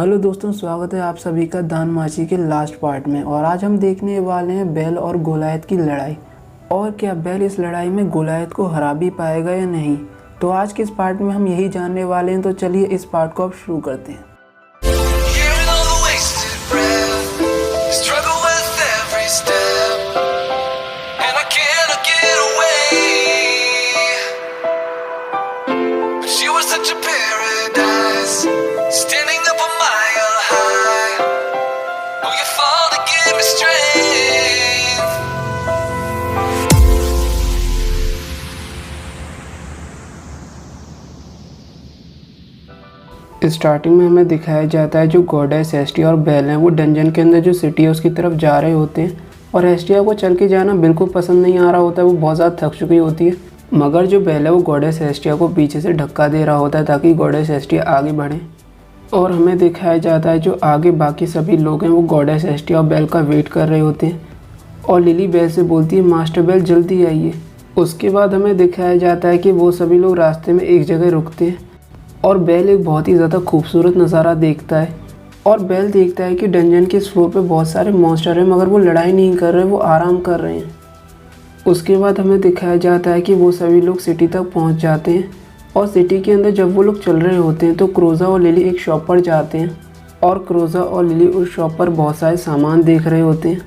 Hello दोस्तों, स्वागत है आप सभी का दान माची के लास्ट पार्ट में। और आज हम देखने वाले हैं बैल और गोलायत की लड़ाई। और क्या बैल इस लड़ाई में गोलायत को हरा भी पाएगा या नहीं, तो आज के इस पार्ट में हम यही जानने वाले हैं। तो चलिए इस पार्ट को अब शुरू करते हैं। स्टार्टिंग में हमें दिखाया जाता है जो गॉडेस एस्टिया और बैल हैं वो डंजन के अंदर जो सिटी है उसकी तरफ जा रहे होते हैं। और एस्टिया को चल के जाना बिल्कुल पसंद नहीं आ रहा होता है, वो बहुत ज़्यादा थक चुकी होती है। मगर जो बैल है वो गॉडेस एस्टिया को पीछे से धक्का दे रहा होता है ताकि गॉडेस एस्टिया आगे बढ़े। और हमें दिखाया जाता है जो आगे बाकी सभी लोग हैं वो गॉडेस एस्टिया और बैल का वेट कर रहे होते हैं। और लिली बैल से बोलती है, मास्टर बैल जल्दी आइए। उसके बाद हमें दिखाया जाता है कि वो सभी लोग रास्ते में एक जगह रुकते हैं और बैल एक बहुत ही ज़्यादा खूबसूरत नज़ारा देखता है। और बैल देखता है कि डंजन के इस फ्लोर पे बहुत सारे मॉन्स्टर हैं, मगर वो लड़ाई नहीं कर रहे, वो आराम कर रहे हैं। उसके बाद हमें दिखाया जाता है कि वो सभी लोग सिटी तक पहुंच जाते हैं। और सिटी के अंदर जब वो लोग चल रहे होते हैं तो क्रोज़ा और लिली एक शॉप पर जाते हैं। और क्रोज़ा और लिली उस शॉप पर बहुत सारे सामान देख रहे होते हैं।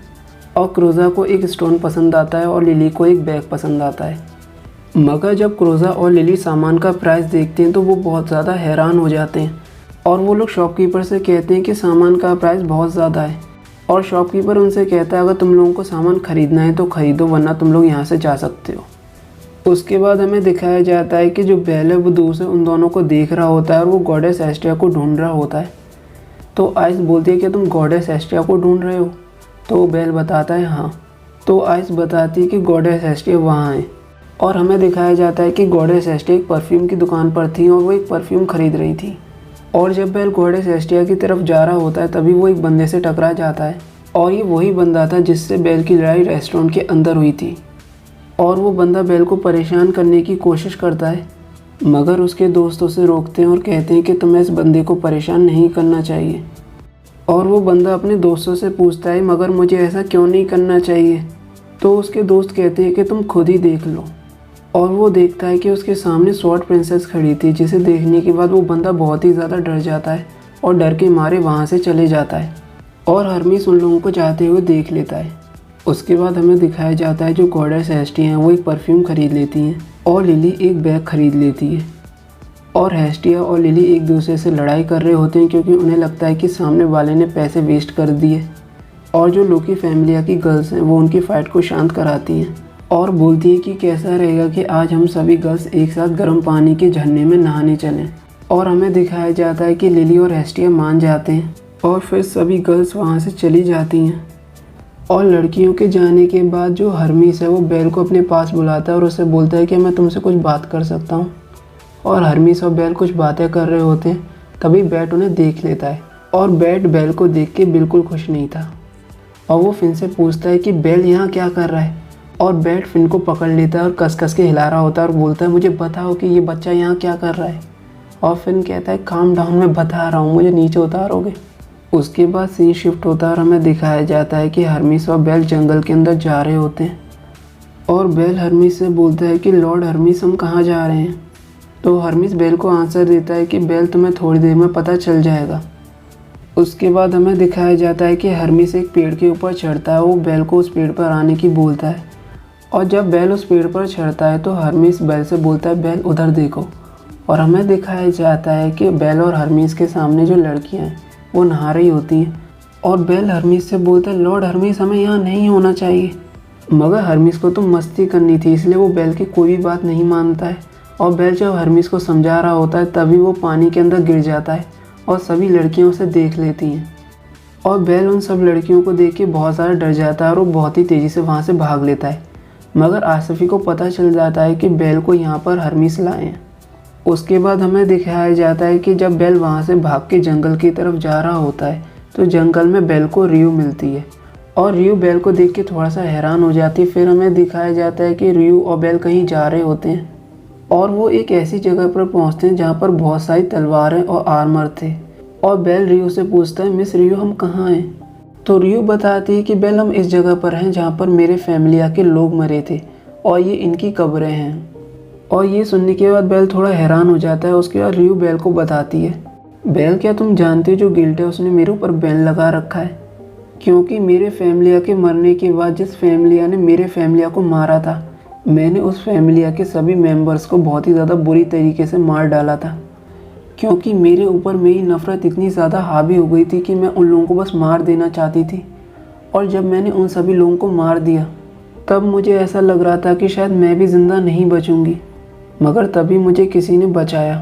और क्रोज़ा को एक स्टोन पसंद आता है और लिली को एक बैग पसंद आता है। मगर जब क्रोज़ा और लिली सामान का प्राइस देखते हैं तो वो बहुत ज़्यादा हैरान हो जाते हैं। और वो लोग शॉपकीपर से कहते हैं कि सामान का प्राइस बहुत ज़्यादा है। और शॉपकीपर उनसे कहता है, अगर तुम लोगों को सामान ख़रीदना है तो ख़रीदो, वरना तुम लोग यहाँ से जा सकते हो। उसके बाद हमें दिखाया जाता है कि जो बैल है वो दूर से उन दोनों को देख रहा होता है और वो गॉडेस एस्टिया को ढूंढ रहा होता है। तो आइस बोलती है कि तुम गॉडेस एस्टिया को ढूंढ रहे हो? तो बैल बताता है हाँ। तो आइस बताती है कि गॉडेस एस्टिया वहाँ है। और हमें दिखाया जाता है कि गॉडेस एस्टिया एक परफ्यूम की दुकान पर थी और वो एक परफ्यूम खरीद रही थी। और जब बैल गॉडेस एस्टिया की तरफ जा रहा होता है तभी वो एक बंदे से टकरा जाता है। और ये वही बंदा था जिससे बैल की लड़ाई रेस्टोरेंट के अंदर हुई थी। और वो बंदा बैल को परेशान करने की कोशिश करता है, मगर उसके दोस्तों से रोकते हैं और कहते हैं कि तुम्हें इस बंदे को परेशान नहीं करना चाहिए। और वो बंदा अपने दोस्तों से पूछता है, मगर मुझे ऐसा क्यों नहीं करना चाहिए? तो उसके दोस्त कहते हैं कि तुम खुद ही देख लो। और वो देखता है कि उसके सामने स्वॉर्ड प्रिंसेस खड़ी थी, जिसे देखने के बाद वो बंदा बहुत ही ज़्यादा डर जाता है और डर के मारे वहाँ से चले जाता है। और हरमीस उन लोगों को जाते हुए देख लेता है। उसके बाद हमें दिखाया जाता है जो गॉडेस हेस्टिया हैं वो एक परफ्यूम खरीद लेती हैं और लिली एक बैग खरीद लेती है। और हेस्टिया और लिली एक दूसरे से लड़ाई कर रहे होते हैं क्योंकि उन्हें लगता है कि सामने वाले ने पैसे वेस्ट कर दिए। और जो लोकी फैमिली की गर्ल्स हैं वो उनकी फ़ाइट को शांत कराती हैं और बोलती है कि कैसा रहेगा कि आज हम सभी गर्ल्स एक साथ गर्म पानी के झरने में नहाने चलें। और हमें दिखाया जाता है कि लिली और हेस्टिया मान जाते हैं और फिर सभी गर्ल्स वहाँ से चली जाती हैं। और लड़कियों के जाने के बाद जो हरमीस है वो बैल को अपने पास बुलाता है और उससे बोलता है कि मैं तुमसे कुछ बात कर सकता हूँ। और हरमीस और बैल कुछ बातें कर रहे होते हैं, तभी बैट उन्हें देख लेता है। और बैट बैल को देख के बिल्कुल खुश नहीं था और वो फिन से पूछता है कि बैल यहाँ क्या कर रहा है। और बैट फिन को पकड़ लेता है और कस कस के हिला रहा होता है और बोलता है, मुझे बताओ कि ये बच्चा यहाँ क्या कर रहा है। और फिन कहता है, काम डाउन, मैं बता रहा हूँ, मुझे नीचे उतारोगे। उसके बाद सीन शिफ्ट होता है और हमें दिखाया जाता है कि हरमीस और बैल जंगल के अंदर जा रहे होते हैं। और बैल हरमीस से बोलता है कि लॉर्ड हरमीस, हम कहाँ जा रहे हैं? तो हरमीस बैल को आंसर देता है कि बैल, तुम्हें थोड़ी देर में पता चल जाएगा। उसके बाद हमें दिखाया जाता है कि हरमीस एक पेड़ के ऊपर चढ़ता है, वो बैल को उस पेड़ पर आने की बोलता है। और जब बैल उस पेड़ पर चढ़ता है तो हरमीस बैल से बोलता है, बैल उधर देखो। और हमें दिखाया जाता है कि बैल और हरमीस के सामने जो लड़कियां हैं वो नहा रही होती हैं। और बैल हरमीस से बोलता है, लॉर्ड हरमीस, हमें यहाँ नहीं होना चाहिए। मगर हरमीस को तो मस्ती करनी थी, इसलिए वो बैल की कोई भी बात नहीं मानता है। और बैल जब हरमीस को समझा रहा होता है तभी वो पानी के अंदर गिर जाता है और सभी लड़कियाँ उसे देख लेती हैं। और बैल उन सब लड़कियों को देख के बहुत ज़्यादा डर जाता है और वो बहुत ही तेज़ी से वहाँ से भाग लेता है। मगर आसिफी को पता चल जाता है कि बैल को यहाँ पर हरमीस लाए हैं। उसके बाद हमें दिखाया जाता है कि जब बैल वहाँ से भाग के जंगल की तरफ जा रहा होता है तो जंगल में बैल को रियू मिलती है। और रियू बैल को देख के थोड़ा सा हैरान हो जाती है। फिर हमें दिखाया जाता है कि रियू और बैल कहीं जा रहे होते हैं और वो एक ऐसी जगह पर पहुँचते हैं जहाँ पर बहुत सारी तलवारें और आर्मर थे। और बेल रियो से पूछता है, मिस रियो हम कहाँ हैं? तो रियो बताती है कि बेल हम इस जगह पर हैं जहाँ पर मेरे फैमिली के लोग मरे थे और ये इनकी कब्रें हैं। और ये सुनने के बाद बेल थोड़ा हैरान हो जाता है। उसके बाद रियो बेल को बताती है, बेल क्या तुम जानते हो जो गिल्ट है उसने मेरे ऊपर बैन लगा रखा है, क्योंकि मेरे फैमिलिया के मरने के बाद जिस फैमिलिया ने मेरे फैमिलिया को मारा था, मैंने उस फैमिलिया के सभी मेंबर्स को बहुत ही ज़्यादा बुरी तरीके से मार डाला था, क्योंकि मेरे ऊपर मेरी नफ़रत इतनी ज़्यादा हावी हो गई थी कि मैं उन लोगों को बस मार देना चाहती थी। और जब मैंने उन सभी लोगों को मार दिया तब मुझे ऐसा लग रहा था कि शायद मैं भी ज़िंदा नहीं बचूंगी, मगर तभी मुझे किसी ने बचाया।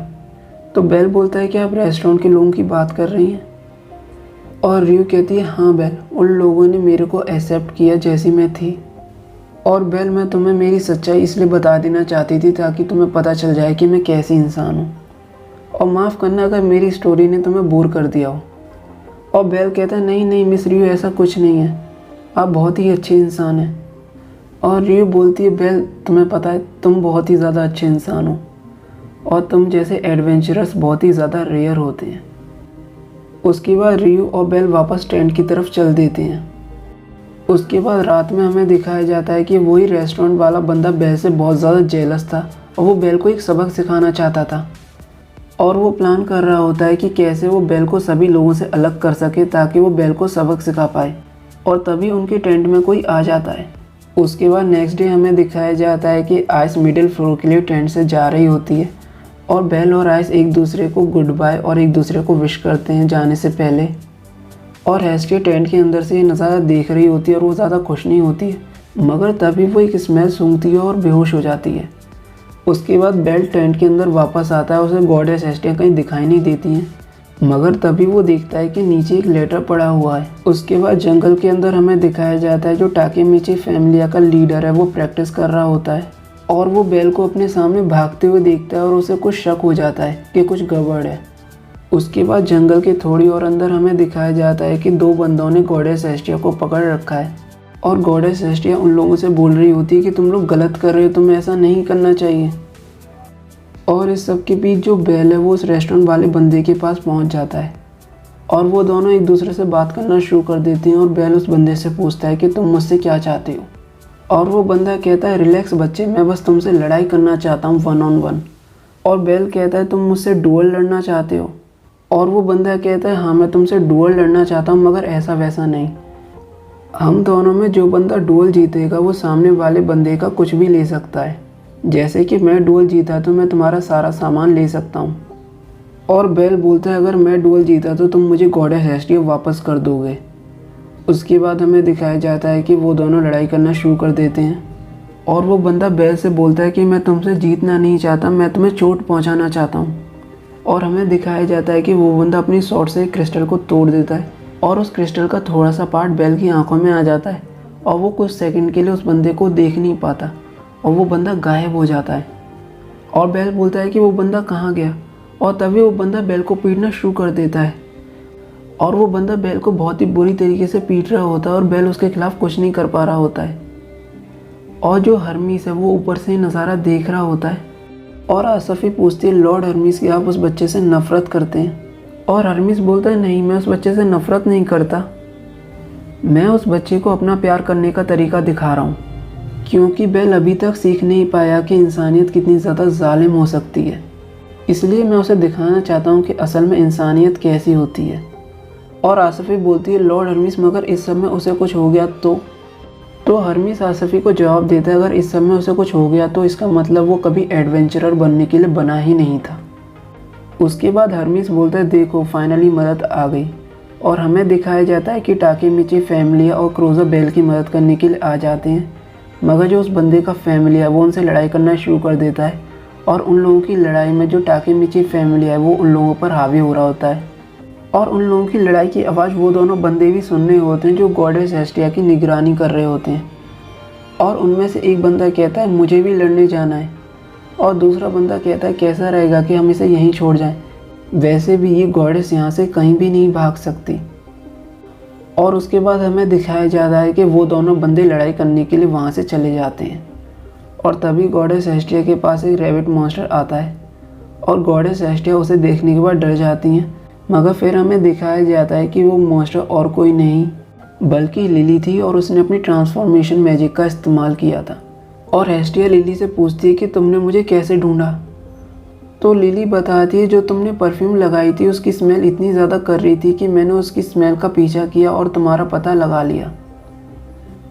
तो बेल बोलता है कि आप रेस्टोरेंट के लोगों की बात कर रही हैं? और रियो कहती है, हाँ बेल, उन लोगों ने मेरे को एक्सेप्ट किया जैसी मैं थी। और बेल मैं तुम्हें मेरी सच्चाई इसलिए बता देना चाहती थी ताकि तुम्हें पता चल जाए कि मैं कैसी इंसान हूँ, और माफ़ करना अगर मेरी स्टोरी ने तुम्हें बोर कर दिया हो। और बेल कहता है, नहीं नहीं मिस रियो, ऐसा कुछ नहीं है, आप बहुत ही अच्छे इंसान हैं। और रियो बोलती है, बेल तुम्हें पता है तुम बहुत ही ज़्यादा अच्छे इंसान हो और तुम जैसे एडवेंचरस बहुत ही ज़्यादा रेयर होते हैं। उसके बाद रियो और बेल वापस टेंट की तरफ चल देते हैं। उसके बाद रात में हमें दिखाया जाता है कि वही रेस्टोरेंट वाला बंदा बेल से बहुत ज़्यादा जेलस था और वो बेल को एक सबक सिखाना चाहता था, और वो प्लान कर रहा होता है कि कैसे वो बेल को सभी लोगों से अलग कर सके ताकि वो बेल को सबक सिखा पाए। और तभी उनके टेंट में कोई आ जाता है। उसके बाद नेक्स्ट डे हमें दिखाया जाता है कि आइस मिडिल फ्लोर के लिए टेंट से जा रही होती है और बेल और आइस एक दूसरे को गुड बाय और एक दूसरे को विश करते हैं जाने से पहले। और एस्ट्रिया टेंट के अंदर से ये नज़ारा देख रही होती है और वो ज़्यादा खुश नहीं होती है, मगर तभी वो एक स्मेल सूंघती है और बेहोश हो जाती है। उसके बाद बेल टेंट के अंदर वापस आता है। उसे गॉडेस एस्ट्रिया कहीं दिखाई नहीं देती हैं, मगर तभी वो देखता है कि नीचे एक लेटर पड़ा हुआ है। उसके बाद जंगल के अंदर हमें दिखाया जाता है जो टाकेमिची फैमिली का लीडर है वो प्रैक्टिस कर रहा होता है और वो बेल को अपने सामने भागते हुए देखता है और उसे कुछ शक हो जाता है कि कुछ गड़बड़ है। उसके बाद जंगल के थोड़ी और अंदर हमें दिखाया जाता है कि दो बंदों ने गॉडेस एस्ट्रिया को पकड़ रखा है और गॉडेस एस्ट्रिया उन लोगों से बोल रही होती है कि तुम लोग गलत कर रहे हो, तुम्हें ऐसा नहीं करना चाहिए। और इस सब के बीच जो बेल है वो उस रेस्टोरेंट वाले बंदे के पास पहुंच जाता है और वो दोनों एक दूसरे से बात करना शुरू कर देते हैं। और बेल उस बंदे से पूछता है कि तुम मुझसे क्या चाहते हो, और वो बंदा कहता है, रिलैक्स बच्चे, मैं बस तुमसे लड़ाई करना चाहता हूँ 1 on 1। और बेल कहता है, तुम मुझसे डुअल लड़ना चाहते हो, और वो बंदा कहता है, हाँ मैं तुमसे डुअल लड़ना चाहता हूँ, मगर ऐसा वैसा नहीं। हम दोनों में जो बंदा डुअल जीतेगा वो सामने वाले बंदे का कुछ भी ले सकता है, जैसे कि मैं डुअल जीता तो मैं तुम्हारा सारा सामान ले सकता हूँ। और बेल बोलता है, अगर मैं डुअल जीता तो तुम मुझे गॉडेस एस्ट्रिया वापस कर दोगे। उसके बाद हमें दिखाया जाता है कि वो दोनों लड़ाई करना शुरू कर देते हैं और वो बंदा बेल से बोलता है कि मैं तुमसे जीतना नहीं चाहता, मैं तुम्हें चोट पहुंचाना चाहता हूं। और हमें दिखाया जाता है कि वो बंदा अपनी शॉट से क्रिस्टल को तोड़ देता है और उस क्रिस्टल का थोड़ा सा पार्ट बेल की आंखों में आ जाता है और वो कुछ सेकंड के लिए उस बंदे को देख नहीं पाता और वो बंदा गायब हो जाता है। और बेल बोलता है कि वो बंदा कहाँ गया, और तभी वो बंदा बेल को पीटना शुरू कर देता है और वो बंदा बेल को बहुत ही बुरी तरीके से पीट रहा होता है और बेल उसके खिलाफ कुछ नहीं कर पा रहा होता है। और जो हर्मीस है वो ऊपर से नज़ारा देख रहा होता है और आसफ़ी पूछती है, लॉर्ड हर्मीस कि आप उस बच्चे से नफ़रत करते हैं? और हर्मीस बोलता है, नहीं मैं उस बच्चे से नफ़रत नहीं करता, मैं उस बच्चे को अपना प्यार करने का तरीका दिखा रहा हूँ, क्योंकि बेल अभी तक सीख नहीं पाया कि इंसानियत कितनी ज़्यादा जालिम हो सकती है, इसलिए मैं उसे दिखाना चाहता हूँ कि असल में इंसानियत कैसी होती है। और आसफ़ी बोलती है, लॉर्ड हर्मीस मगर इस सब में उसे कुछ हो गया तो हर्मीस आसफ़ी को जवाब देता है, अगर इस सब में उसे कुछ हो गया तो इसका मतलब वो कभी एडवेंचरर बनने के लिए बना ही नहीं था। उसके बाद हर्मीस बोलता है, देखो फाइनली मदद आ गई। और हमें दिखाया जाता है कि टाकेमिची फैमिली और क्रोज़ो बेल की मदद करने के लिए आ जाते हैं, मगर जो उस बंदे का फैमिली है वो उनसे लड़ाई करना शुरू कर देता है और उन लोगों की लड़ाई में जो टाकेमिची फैमिली है वो उन लोगों पर हावी हो रहा होता है। और उन लोगों की लड़ाई की आवाज़ वो दोनों बंदे भी सुन रहे होते हैं जो गॉडेस एस्ट्रिया की निगरानी कर रहे होते हैं। और उनमें से एक बंदा कहता है, मुझे भी लड़ने जाना है, और दूसरा बंदा कहता है, कैसा रहेगा कि हम इसे यहीं छोड़ जाएं, वैसे भी ये गॉडेस यहाँ से कहीं भी नहीं भाग सकती। और उसके बाद हमें दिखाया जाता है कि वो दोनों बंदे लड़ाई करने के लिए वहाँ से चले जाते हैं और तभी गॉडेस एस्ट्रिया के पास एक रैबिट मॉन्स्टर आता है और गॉडेस एस्ट्रिया उसे देखने के बाद डर जाती हैं, मगर फिर हमें दिखाया जाता है कि वो मॉन्स्टर और कोई नहीं बल्कि लिली थी और उसने अपनी ट्रांसफॉर्मेशन मैजिक का इस्तेमाल किया था। और एस्टिया लिली से पूछती है कि तुमने मुझे कैसे ढूंढा। तो लिली बताती है जो तुमने परफ्यूम लगाई थी उसकी स्मेल इतनी ज़्यादा कर रही थी कि मैंने उसकी स्मेल का पीछा किया और तुम्हारा पता लगा लिया।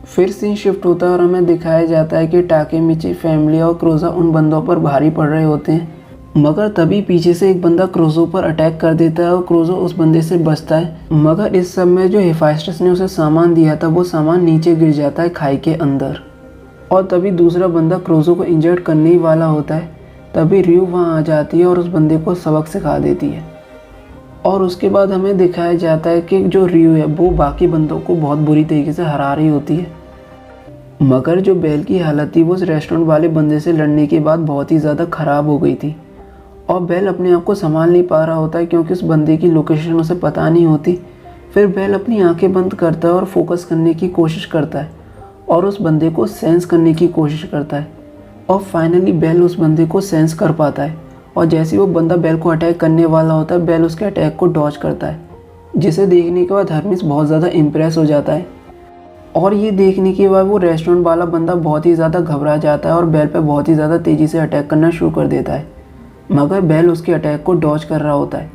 फिर सीन शिफ्ट होता है और हमें दिखाया जाता है कि टाकेमिची फैमिली और क्रोजा उन बंदों पर भारी पड़ रहे होते हैं। मगर तभी पीछे से एक बंदा क्रोजो पर अटैक कर देता है और क्रोजो उस बंदे से बचता है। मगर इस सब में जो हेफाइस्टस ने उसे सामान दिया था वो सामान नीचे गिर जाता है खाई के अंदर। और तभी दूसरा बंदा क्रोजो को इंजर्ड करने ही वाला होता है। तभी रियू वहाँ आ जाती है और उस बंदे को सबक सिखा देती है। और उसके बाद हमें दिखाया जाता है कि जो रियू है वो बाकी बंदों को बहुत बुरी तरीके से हरा रही होती है। मगर जो बेल की हालत थी वो उस रेस्टोरेंट वाले बंदे से लड़ने के बाद बहुत ही ज़्यादा ख़राब हो गई थी। और बेल अपने आप को संभाल नहीं पा रहा होता है क्योंकि उस बंदे की लोकेशन उसे पता नहीं होती। फिर बेल अपनी आंखें बंद करता है और फोकस करने की कोशिश करता है और उस बंदे को सेंस करने की कोशिश करता है। और फाइनली बेल उस बंदे को सेंस कर पाता है और जैसे ही वो बंदा बेल को अटैक करने वाला होता है बेल उसके अटैक को डॉज करता है, जिसे देखने के बाद हर्मिस बहुत ज़्यादा इम्प्रेस हो जाता है। और ये देखने के बाद वो रेस्टोरेंट वाला बंदा बहुत ही ज़्यादा घबरा जाता है और बेल पे बहुत ही ज़्यादा तेज़ी से अटैक करना शुरू कर देता है। मगर बेल उसके अटैक को डॉज कर रहा होता है,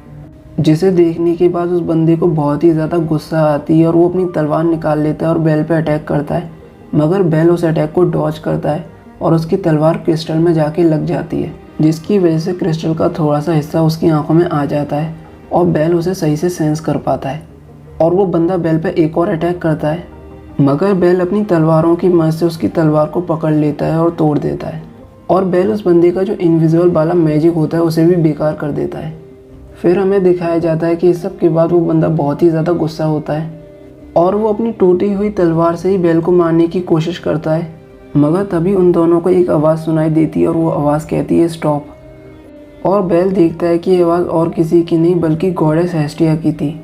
जिसे देखने के बाद उस बंदे को बहुत ही ज़्यादा गुस्सा आती है और वो अपनी तलवार निकाल लेता है और बेल पे अटैक करता है। मगर बेल उस अटैक को डॉज करता है और उसकी तलवार क्रिस्टल में जाके लग जाती है, जिसकी वजह से क्रिस्टल का थोड़ा सा हिस्सा उसकी आंखों में आ जाता है और बेल उसे सही से सेंस कर पाता है। और वो बंदा बेल पे एक और अटैक करता है, मगर बेल अपनी तलवारों की मदद से उसकी तलवार को पकड़ लेता है और तोड़ देता है। और बेल उस बंदे का जो इनविजिबल वाला मैजिक होता है उसे भी बेकार कर देता है। फिर हमें दिखाया जाता है कि इस सब के बाद वो बंदा बहुत ही ज़्यादा गुस्सा होता है और वो अपनी टूटी हुई तलवार से ही बेल को मारने की कोशिश करता है। मगर तभी उन दोनों को एक आवाज़ सुनाई देती है और वो आवाज़ कहती है स्टॉप। और बेल देखता है कि ये आवाज़ और किसी की नहीं बल्कि गॉडेस हेस्टिया की थी।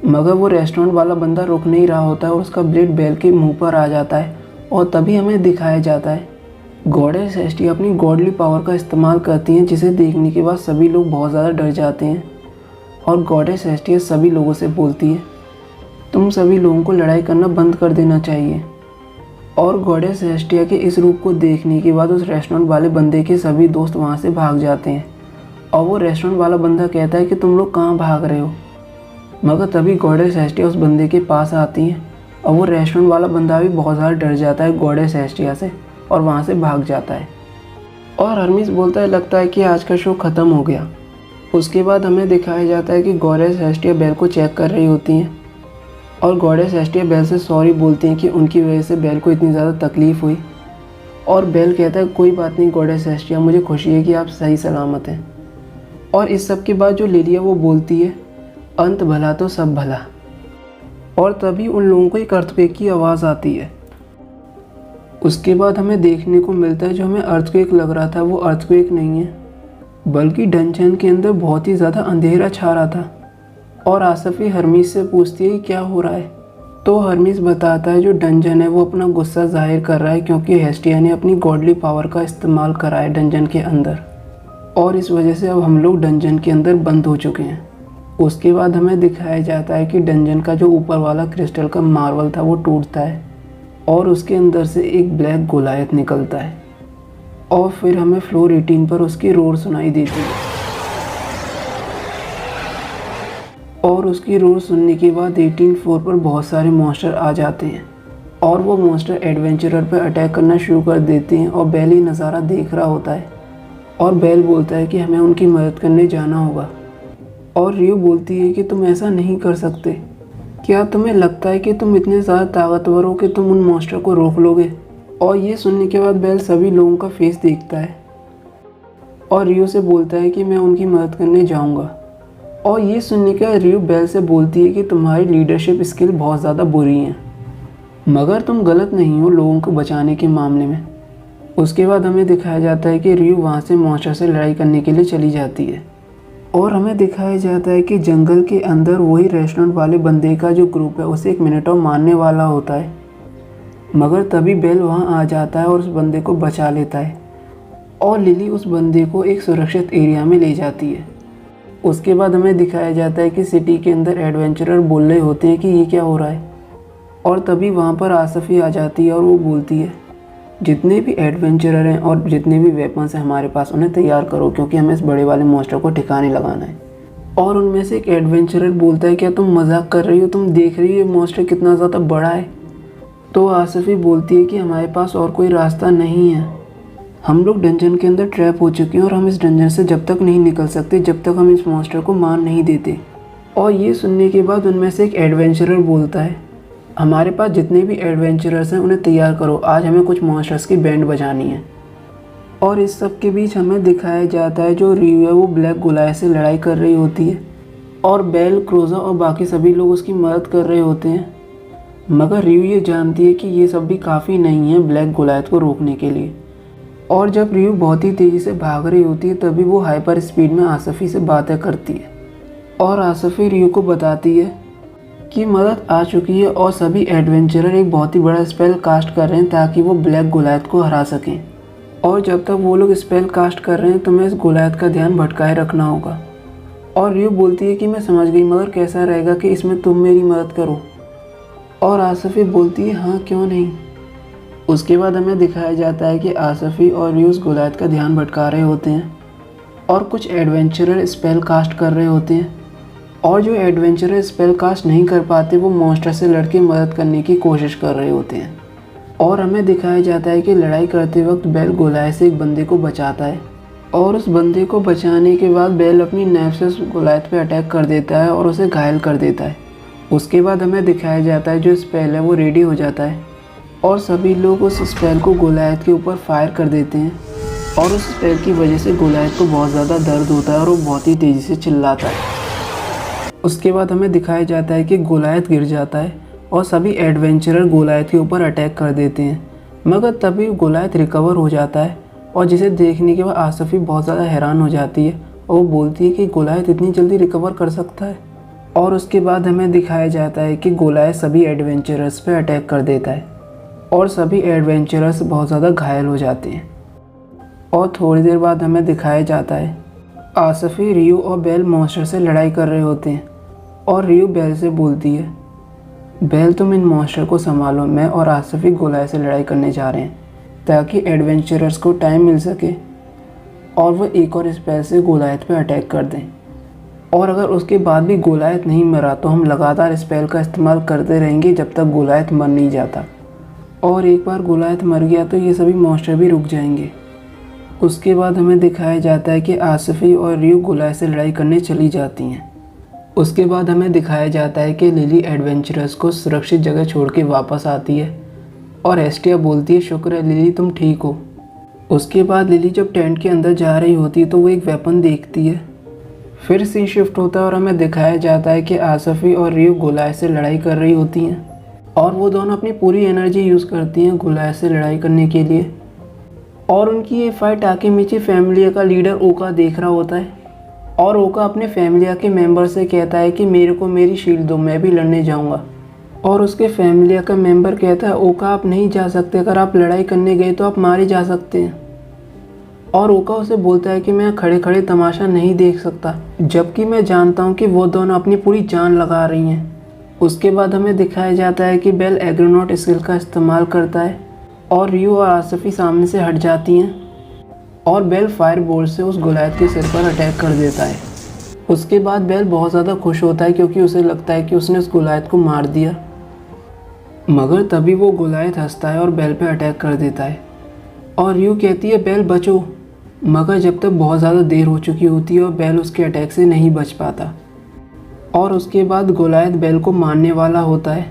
मगर वो रेस्टोरेंट वाला बंदा रुक नहीं रहा होता है और उसका ब्लेड बेल के मुंह पर आ जाता है। और तभी हमें दिखाया जाता है गॉडेस हेस्टिया अपनी गॉडली पावर का इस्तेमाल करती हैं, जिसे देखने के बाद सभी लोग बहुत ज़्यादा डर जाते हैं। और गॉडेस हेस्टिया सभी लोगों से बोलती है तुम सभी लोगों को लड़ाई करना बंद कर देना चाहिए। और गॉडेस हेस्टिया के इस रूप को देखने के बाद उस रेस्टोरेंट वाले बंदे के सभी दोस्त वहाँ से भाग जाते हैं। और वो रेस्टोरेंट वाला बंदा कहता है कि तुम लोग कहाँ भाग रहे हो। मगर तभी गॉडेस हेस्टिया उस बंदे के पास आती हैं और वो रेस्टोरेंट वाला बंदा भी बहुत ज़्यादा डर जाता है गॉडेस हेस्टिया से और वहाँ से भाग जाता है। और हर्मिस बोलता है लगता है कि आज का शो ख़त्म हो गया। उसके बाद हमें दिखाया जाता है कि गॉडेस हेस्टिया बेल को चेक कर रही होती हैं और गॉडेस हेस्टिया बेल से सॉरी बोलती हैं कि उनकी वजह से बेल को इतनी ज़्यादा तकलीफ़ हुई। और बेल कहता है कोई बात नहीं गॉडेस हेस्टिया, मुझे खुशी है कि आप सही सलामत हैं। और इस सब के बाद जो लिलिया वो बोलती है अंत भला तो सब भला। और तभी उन लोगों को एक अर्थक्वेक की आवाज़ आती है। उसके बाद हमें देखने को मिलता है जो हमें अर्थक्वेक लग रहा था वो अर्थक्वेक नहीं है बल्कि डंजन के अंदर बहुत ही ज़्यादा अंधेरा छा रहा था। और आसफ़ी हर्मिस से पूछती है कि क्या हो रहा है। तो हर्मिस बताता है जो डंजन है वो अपना गुस्सा जाहिर कर रहा है क्योंकि हेस्टिया ने अपनी गॉडली पावर का इस्तेमाल करा है डंजन के अंदर और इस वजह से अब हम लोग डंजन के अंदर बंद हो चुके हैं। उसके बाद हमें दिखाया जाता है कि डंजन का जो ऊपर वाला क्रिस्टल का मार्बल था वो टूटता है और उसके अंदर से एक ब्लैक गोलायत निकलता है। और फिर हमें फ्लोर 18 पर उसकी रोर सुनाई देती है और उसकी रोर सुनने के बाद 18 फ्लोर पर बहुत सारे मॉन्स्टर आ जाते हैं और वो मॉन्स्टर एडवेंचरर पर अटैक करना शुरू कर देते हैं। और बेल ही नज़ारा देख रहा होता है और बेल बोलता है कि हमें उनकी मदद करने जाना होगा। और रियो बोलती है कि तुम ऐसा नहीं कर सकते। क्या तुम्हें लगता है कि तुम इतने ज़्यादा ताकतवर हो कि तुम उन मॉन्स्टर को रोक लोगे। और ये सुनने के बाद बेल सभी लोगों का फेस देखता है और रियो से बोलता है कि मैं उनकी मदद करने जाऊंगा। और ये सुनने के बाद रियो बेल से बोलती है कि तुम्हारी लीडरशिप स्किल बहुत ज़्यादा बुरी हैं मगर तुम गलत नहीं हो लोगों को बचाने के मामले में। उसके बाद हमें दिखाया जाता है कि रियो वहाँ से मॉन्स्टर से लड़ाई करने के लिए चली जाती है और हमें दिखाया जाता है कि जंगल के अंदर वही रेस्टोरेंट वाले बंदे का जो ग्रुप है उसे एक मिनटों मारने वाला होता है। मगर तभी बेल वहाँ आ जाता है और उस बंदे को बचा लेता है और लिली उस बंदे को एक सुरक्षित एरिया में ले जाती है। उसके बाद हमें दिखाया जाता है कि सिटी के अंदर एडवेंचरर बोल रहे होते हैं कि ये क्या हो रहा है, और तभी वहाँ पर आसफ़ी आ जाती है और वो बोलती है जितने भी एडवेंचरर हैं और जितने भी वेपन्स हैं हमारे पास उन्हें तैयार करो, क्योंकि हमें इस बड़े वाले मॉन्स्टर को ठिकाने लगाना है। और उनमें से एक एडवेंचरर बोलता है क्या तुम मजाक कर रही हो, तुम देख रही हो मॉन्स्टर कितना ज़्यादा बड़ा है। तो आसफ़ी बोलती है कि हमारे पास और कोई रास्ता नहीं है, हम लोग डंजन के अंदर ट्रैप हो चुके हैं और हम इस डंजन से जब तक नहीं निकल सकते जब तक हम इस मॉन्स्टर को मार नहीं देते। और ये सुनने के बाद उनमें से एक एडवेंचरर बोलता है हमारे पास जितने भी एडवेंचरर्स हैं उन्हें तैयार करो, आज हमें कुछ मॉन्स्टर्स की बैंड बजानी है। और इस सब के बीच हमें दिखाया जाता है जो रियू है वो ब्लैक गोलायत से लड़ाई कर रही होती है और बेल, क्रोजा और बाकी सभी लोग उसकी मदद कर रहे होते हैं। मगर रियू ये जानती है कि ये सब भी काफ़ी नहीं है ब्लैक गोलायत को रोकने के लिए। और जब रियू बहुत ही तेज़ी से भाग रही होती है तभी वो हाइपर स्पीड में आसफ़ी से बातें करती है और आसफ़ी रियू को बताती है कि मदद आ चुकी है और सभी एडवेंचरर एक बहुत ही बड़ा स्पेल कास्ट कर रहे हैं ताकि वो ब्लैक गोलायत को हरा सकें। और जब तक वो लोग स्पेल कास्ट कर रहे हैं तुम्हें इस गोलायत का ध्यान भटकाए रखना होगा। और रियू बोलती है कि मैं समझ गई, मगर कैसा रहेगा कि इसमें तुम मेरी मदद करो। और आसफ़ी बोलती है हाँ क्यों नहीं। उसके बाद हमें दिखाया जाता है कि आसफ़ी और रियू उस गोलायत का ध्यान भटका रहे होते हैं और कुछ एडवेंचरर स्पेल कास्ट कर रहे होते हैं। और जो एडवेंचरर स्पेल कास्ट नहीं कर पाते वो मॉन्स्टर से लड़के मदद करने की कोशिश कर रहे होते हैं। और हमें दिखाया जाता है कि लड़ाई करते वक्त बेल गोलायत से एक बंदे को बचाता है और उस बंदे को बचाने के बाद बेल अपनी नाइफ से उस गोलायत पे अटैक कर देता है और उसे घायल कर देता है। उसके बाद हमें दिखाया जाता है जो स्पेल है वो रेडी हो जाता है और सभी लोग उस स्पेल को गोलायत के ऊपर फायर कर देते हैं और उस स्पेल की वजह से गोलायत को बहुत ज़्यादा दर्द होता है और वो बहुत ही तेज़ी से चिल्लाता है। उसके बाद हमें दिखाया जाता है कि गोलायत गिर जाता है और सभी एडवेंचरर गोलायत के ऊपर अटैक कर देते हैं, मगर तभी गोलायत रिकवर हो जाता है और जिसे देखने के बाद आसफ़ी बहुत ज़्यादा हैरान हो जाती है और वो बोलती है कि गोलायत इतनी जल्दी रिकवर कर सकता है। और उसके बाद हमें दिखाया जाता है कि गोलायत सभी एडवेंचरर्स पे अटैक कर देता है और सभी एडवेंचरर्स बहुत ज़्यादा घायल हो जाते हैं। और थोड़ी देर बाद हमें दिखाया जाता है आसफ़ी, रियू और बेल मॉन्स्टर से लड़ाई कर रहे होते हैं और रियू बेल से बोलती है बेल तुम इन मॉन्स्टर को संभालो, मैं और आसफ़ी गोलायत से लड़ाई करने जा रहे हैं ताकि एडवेंचरर्स को टाइम मिल सके और वो एक और स्पेल से गोलायत पे अटैक कर दें। और अगर उसके बाद भी गोलायत नहीं मरा तो हम लगातार स्पेल का इस्तेमाल करते रहेंगे जब तक गोलायत मर नहीं जाता। और एक बार गोलायत मर गया तो ये सभी मॉन्स्टर भी रुक जाएंगे। उसके बाद हमें दिखाया जाता है कि आसफ़ी और रियू गोलायत से लड़ाई करने चली जाती हैं। उसके बाद हमें दिखाया जाता है कि लिली एडवेंचरर्स को सुरक्षित जगह छोड़ के वापस आती है और एस्टिया बोलती है शुक्र है लिली तुम ठीक हो। उसके बाद लिली जब टेंट के अंदर जा रही होती है तो वो एक वेपन देखती है। फिर सीन शिफ्ट होता है और हमें दिखाया जाता है कि आसफ़ी और रियू गोलायत से लड़ाई कर रही होती हैं और वो दोनों अपनी पूरी एनर्जी यूज़ करती हैं गोलायत से लड़ाई करने के लिए। और उनकी ये फाइट आकेमिची फैमिली का लीडर ओका देख रहा होता है और ओका अपने फैमिली के मेंबर से कहता है कि मेरे को मेरी शील्ड दो, मैं भी लड़ने जाऊंगा। और उसके फैमिली का मेंबर कहता है ओका आप नहीं जा सकते, अगर आप लड़ाई करने गए तो आप मारे जा सकते हैं। और ओका उसे बोलता है कि मैं खड़े खड़े तमाशा नहीं देख सकता, जबकि मैं जानता हूँ कि वो दोनों अपनी पूरी जान लगा रही हैं। उसके बाद हमें दिखाया जाता है कि बेल एग्रोनॉट स्किल का इस्तेमाल करता है और रियू और आसफ़ी सामने से हट जाती हैं और बेल फायर बोल्ट से उस गोलायत के सिर पर अटैक कर देता है। उसके बाद बेल बहुत ज़्यादा खुश होता है क्योंकि उसे लगता है कि उसने उस गोलायत को मार दिया, मगर तभी वो गोलायत हंसता है और बेल पे अटैक कर देता है और रियू कहती है बेल बचो, मगर जब तक बहुत ज़्यादा देर हो चुकी होती है और बेल उसके अटैक से नहीं बच पाता। और उसके बाद गोलायत बेल को मारने वाला होता है,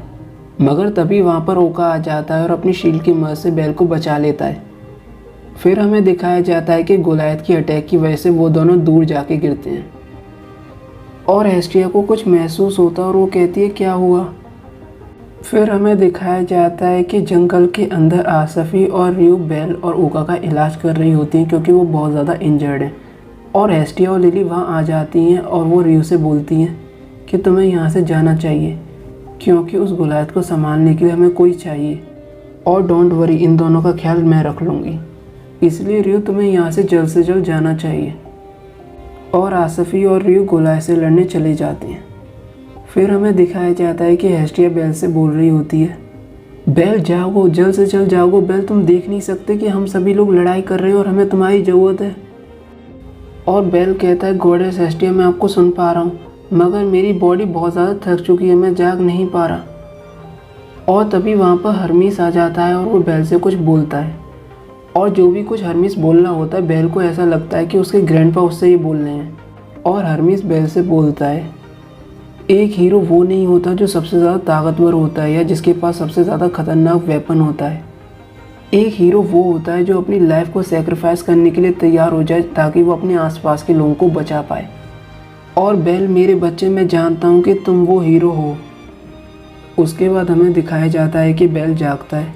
मगर तभी वहाँ पर ओका आ जाता है और अपनी शील्ड की मदद से बेल को बचा लेता है। फिर हमें दिखाया जाता है कि गोलायत की अटैक की वजह से वो दोनों दूर जाके गिरते हैं और एस्टिया को कुछ महसूस होता है और वो कहती है क्या हुआ। फिर हमें दिखाया जाता है कि जंगल के अंदर आसफ़ी और रियू बेल और ओका का इलाज कर रही होती हैं क्योंकि वो बहुत ज़्यादा इंजर्ड हैं। और एस्टिया और लिली वहाँ आ जाती हैं और वो रियू से बोलती हैं कि तुम्हें यहाँ से जाना चाहिए क्योंकि उस गोलायत को संभालने के लिए हमें कोई चाहिए, और डोंट वरी इन दोनों का ख्याल मैं रख लूँगी, इसलिए रियू तुम्हें यहाँ से जल्द जाना चाहिए। और आसफ़ी और रियो गोलायत से लड़ने चले जाते हैं। फिर हमें दिखाया जाता है कि हेस्टिया बेल से बोल रही होती है, बेल जागो, जल्द से जल्द जागो बेल, तुम देख नहीं सकते कि हम सभी लोग लड़ाई कर रहे हैं और हमें तुम्हारी ज़रूरत है। और बेल कहता है, गॉडेस हेस्टिया मैं आपको सुन पा रहा हूँ, मगर मेरी बॉडी बहुत ज़्यादा थक चुकी है, मैं जाग नहीं पा रहा। और तभी वहाँ पर हर्मीस आ जाता है और वो बेल से कुछ बोलता है। और जो भी कुछ हर्मीस बोलना होता है, बेल को ऐसा लगता है कि उसके ग्रैंडपा उससे ही बोल रहे हैं। और हर्मीस बेल से बोलता है, एक हीरो वो नहीं होता जो सबसे ज़्यादा ताकतवर होता है या जिसके पास सबसे ज़्यादा खतरनाक वेपन होता है। एक हीरो वो होता है जो अपनी लाइफ को सेक्रीफाइस करने के लिए तैयार हो जाए ताकि वो अपने आसपास के लोगों को बचा पाए। और बेल मेरे बच्चे, मैं जानता हूँ कि तुम वो हीरो हो। उसके बाद हमें दिखाया जाता है कि बेल जागता है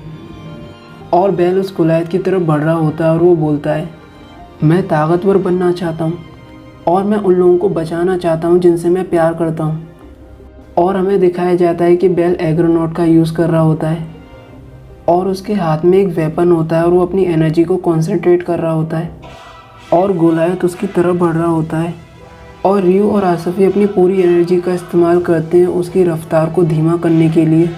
और बेल उस गोलायत की तरफ बढ़ रहा होता है और वो बोलता है, मैं ताकतवर बनना चाहता हूँ और मैं उन लोगों को बचाना चाहता हूँ जिनसे मैं प्यार करता हूँ। और हमें दिखाया जाता है कि बेल एग्रोनॉट का यूज़ कर रहा होता है और उसके हाथ में एक वेपन होता है और वो अपनी एनर्जी को कॉन्सेंट्रेट कर रहा होता है और गोलायत उसकी तरफ बढ़ रहा होता है। और रियो और आसफ़ी अपनी पूरी एनर्जी का इस्तेमाल करते हैं उसकी रफ्तार को धीमा करने के लिए।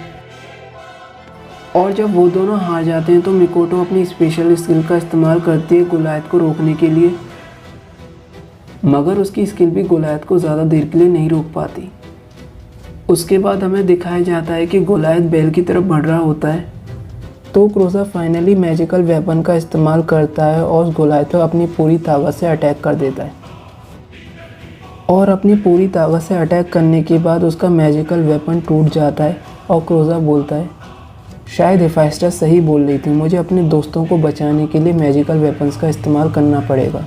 और जब वो दोनों हार जाते हैं तो मिकोटो अपनी स्पेशल स्किल का इस्तेमाल करती है गोलायत को रोकने के लिए, मगर उसकी स्किल भी गोलायत को ज़्यादा देर के लिए नहीं रोक पाती। उसके बाद हमें दिखाया जाता है कि गोलायत बेल की तरफ बढ़ रहा होता है तो क्रोजा फाइनली मैजिकल वेपन का इस्तेमाल करता है और उस गोलायत पर अपनी पूरी ताकत से अटैक कर देता है। और अपनी पूरी ताकत से अटैक करने के बाद उसका मैजिकल वेपन टूट जाता है और क्रोजा बोलता है, शायद हेफाइस्टस सही बोल रही थी, मुझे अपने दोस्तों को बचाने के लिए मैजिकल वेपन्स का इस्तेमाल करना पड़ेगा।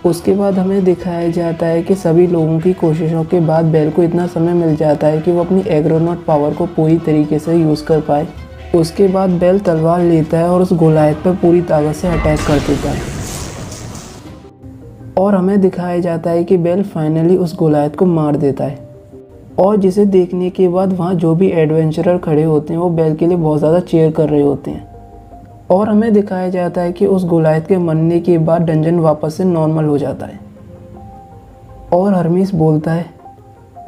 उसके बाद हमें दिखाया जाता है कि सभी लोगों की कोशिशों के बाद बेल को इतना समय मिल जाता है कि वो अपनी एग्रोनॉट पावर को पूरी तरीके से यूज़ कर पाए। उसके बाद बेल तलवार लेता है और उस गोलायत पर पूरी ताकत से अटैक कर देता है। और हमें दिखाया जाता है कि बेल फाइनली उस गोलायत को मार देता है और जिसे देखने के बाद वहाँ जो भी एडवेंचरर खड़े होते हैं वो बेल के लिए बहुत ज़्यादा चीयर कर रहे होते हैं। और हमें दिखाया जाता है कि उस गोलायत के मरने के बाद डंजन वापस से नॉर्मल हो जाता है। और हर्मीस बोलता है,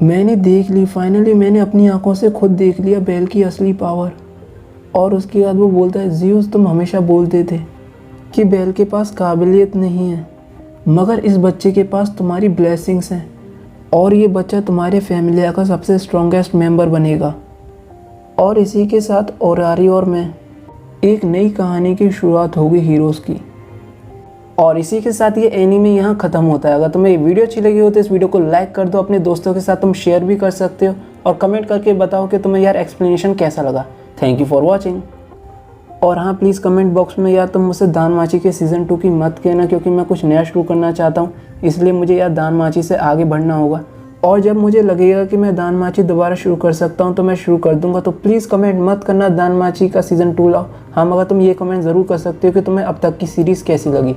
मैंने देख ली, फाइनली मैंने अपनी आंखों से खुद देख लिया बेल की असली पावर। और उसके बाद वो बोलता है, ज़ीउस तुम हमेशा बोलते थे कि बेल के पास काबिलियत नहीं है, मगर इस बच्चे के पास तुम्हारी ब्लेसिंग्स हैं और ये बच्चा तुम्हारे फैमिली का सबसे स्ट्रॉन्गेस्ट मेंबर बनेगा। और इसी के साथ ओरारी और मैं एक नई कहानी की शुरुआत होगी हीरोज़ की। और इसी के साथ ये एनीमे यहाँ ख़त्म होता है। अगर तुम्हें ये वीडियो अच्छी लगी हो तो इस वीडियो को लाइक कर दो, अपने दोस्तों के साथ तुम शेयर भी कर सकते हो और कमेंट करके बताओ कि तुम्हें यार एक्सप्लेनेशन कैसा लगा। Thank you for watching. और हाँ, प्लीज़ कमेंट बॉक्स में यार तुम मुझसे दानमाची के सीज़न 2 की मत कहना, क्योंकि मैं कुछ नया शुरू करना चाहता हूँ, इसलिए मुझे यार दानमाची से आगे बढ़ना होगा। और जब मुझे लगेगा कि मैं दानमाची दोबारा शुरू कर सकता हूँ तो मैं शुरू कर दूंगा। तो प्लीज़ कमेंट मत करना दानमाची का सीज़न 2 लाओ। हाँ, मगर तुम ये कमेंट ज़रूर कर सकते हो कि तुम्हें अब तक की सीरीज़ कैसी लगी।